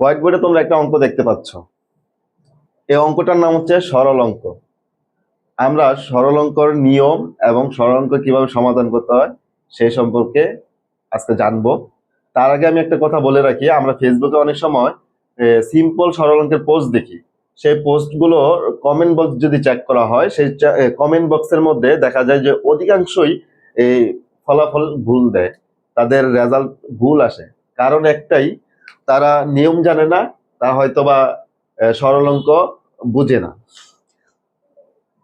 White বোর্ডে তোমরা একটা অঙ্ক দেখতে পাচ্ছ। এই অঙ্কটার নাম হচ্ছে সরল অঙ্ক। আমরা সরল অঙ্কর নিয়ম এবং সরল অঙ্ক কিভাবে সমাধান করতে হয় সেই সম্পর্কে আজকে জানবো। তার আগে আমি একটা কথা বলে রাখি, আমরা ফেসবুকে অনেক সময় সিম্পল সরল অঙ্কের পোস্ট দেখি। সেই পোস্টগুলো কমেন্ট বক্স যদি চেক করা হয়, সেই কমেন্ট বক্সের মধ্যে দেখা যায় যে অধিকাংশই এই ফলাফল ভুল দেয়, তাদের রেজাল্ট ভুল আসে। কারণ একটাই, তারা নিয়ম জানে না, তারা হয়তোবা সরল অঙ্ক বুঝে না।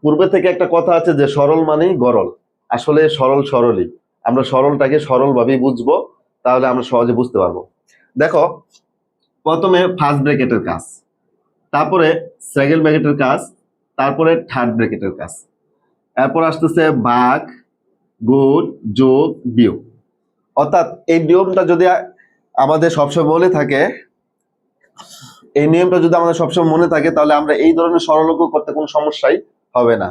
পূর্বে থেকে একটা কথা আছে যে সরল মানেই গরল। আসলে সরল সরলই, আমরা সরলটাকে সরল ভাবেই বুঝবো, তাহলে আমরা সহজে বুঝতে পারবো। দেখো, প্রথমে ফার্স্ট ব্র্যাকেটের কাজ, তারপরে সেকেন্ড ব্র্যাকেটের কাজ, তারপরে থার্ড ব্র্যাকেটের কাজ, এরপর আসতেছে ভাগ, গুণ, যোগ, বিয়োগ। অর্থাৎ এই নিয়মটা যদি আমাদের সবসময় মনে থাকে, তাহলে আমরা এই ধরনের সরল অঙ্ক করতে কোনো সমস্যাই হবে না।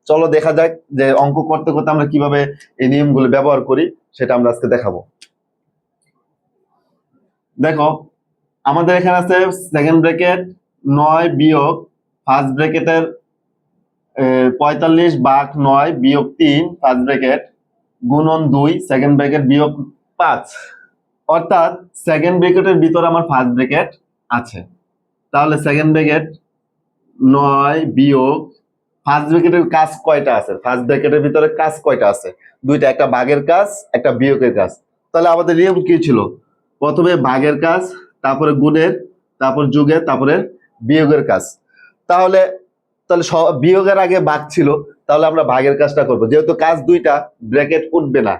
চলো দেখা যাক যে অঙ্ক করতে করতে আমরা কিভাবে এই নিয়মগুলো ব্যবহার করি, সেটা আমরা আজকে দেখাবো। দেখো, আমাদের এখানে আছে সেকেন্ড ব্র্যাকেট 9 বিয়োগ ফার্স্ট ব্র্যাকেটের 45 ভাগ 9 বিয়োগ 3 ফার্স্ট ব্র্যাকেট গুণন 2 সেকেন্ড ব্র্যাকেট বিয়োগ 5। অর্থাৎ সেকেন্ড ব্র্যাকেটের ভিতরে আমার ফার্স্ট ব্র্যাকেট আছে, তাহলে সেকেন্ড ব্র্যাকেট 9 বিয়োগ ফার্স্ট ব্র্যাকেটের কাজ কয়টা আছে, ফার্স্ট ব্র্যাকেটের ভিতরে কাজ কয়টা আছে, দুইটা, একটা ভাগের কাজ, একটা বিয়োগের কাজ। তাহলে আমাদের নিয়ম কি ছিল? প্রথমে ভাগের কাজ, তারপরে গুণের, তারপর যোগের, তারপরে বিয়োগের কাজ। তাহলে তাহলে বিয়োগের আগে ভাগ ছিল, তাহলে আমরা ভাগের কাজটা করব। যেহেতু কাজ দুইটা, ব্র্যাকেট উঠবে না,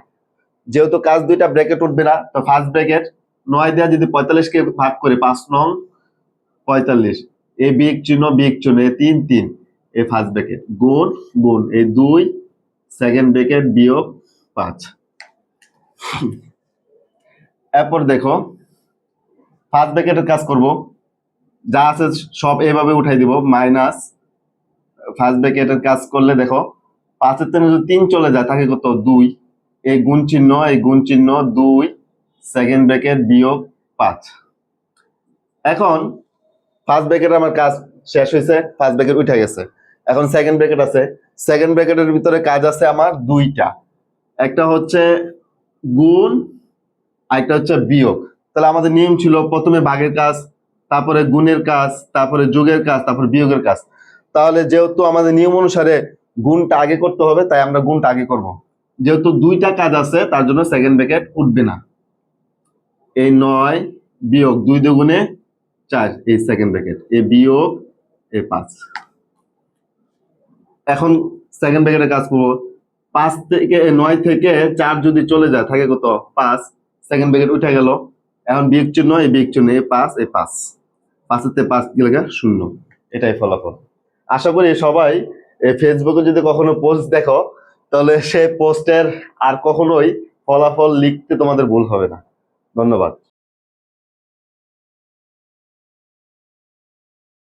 তো ফার্স্ট ব্র্যাকেট 9 দেওয়া যদি 45 কে ভাগ করে 5 নং 45, এই বিয়োগ চিহ্ন, এই 3 3, এই ফার্স্ট ব্র্যাকেট গুণ গুণ এই 2 সেকেন্ড ব্র্যাকেট বিয়োগ 5। এরপর দেখো, ফার্স্ট ব্র্যাকেটের কাজ করব, যা আছে সব এইভাবে উঠাই দিব, মাইনাস ফার্স্ট ব্র্যাকেটের কাজ করলে দেখো 5 এর থেকে যদি 3 চলে যায় থাকে কত, 2, এই গুণ চিহ্ন 2 সেকেন্ড ব্র্যাকেট বিয়োগ 5। এখন ফার্স্ট ব্র্যাকেট আমার কাজ শেষ হয়েছে, ফার্স্ট ব্র্যাকেট উঠে গেছে, এখন সেকেন্ড ব্র্যাকেট আছে। সেকেন্ড ব্র্যাকেটের ভিতরে কাজ আছে আমার দুইটা, একটা হচ্ছে গুণ, আরেকটা হচ্ছে বিয়োগ। তাহলে আমাদের নিয়ম ছিল প্রথমে ভাগের কাজ, তারপরে গুণের কাজ, তারপরে যোগের কাজ, তারপরে বিয়োগের কাজ। তাহলে যেহেতু আমাদের নিয়ম অনুসারে গুণটা আগে করতে হবে, তাই আমরা গুণটা আগে করব। যেহেতু দুইটা কাজ আছে, তার জন্য সেকেন্ড ব্র্যাকেট উঠবে না। এই 9 বিয়োগ 2 দুগুণে 4, এই সেকেন্ড ব্র্যাকেট, এই বিয়োগ এই 5। এখন সেকেন্ড ব্র্যাকেটের কাজ করব, 5 থেকে 9 থেকে 4 যদি চলে যায় থাকে কত, 5, সেকেন্ড ব্র্যাকেট উঠে গেল। এখন বিয়োগ চিহ্ন, এই বিয়োগ চিহ্ন, এই 5 এই 5, 5 এর থেকে 5 গেলে 0। এটাই ফলাফল। আশা করি সবাই ফেসবুকে যদি কখনো পোস্ট দেখো, তাহলে সেই পোস্টের আর কখনোই ফলাফল লিখতে তোমাদের ভুল হবে না। ধন্যবাদ।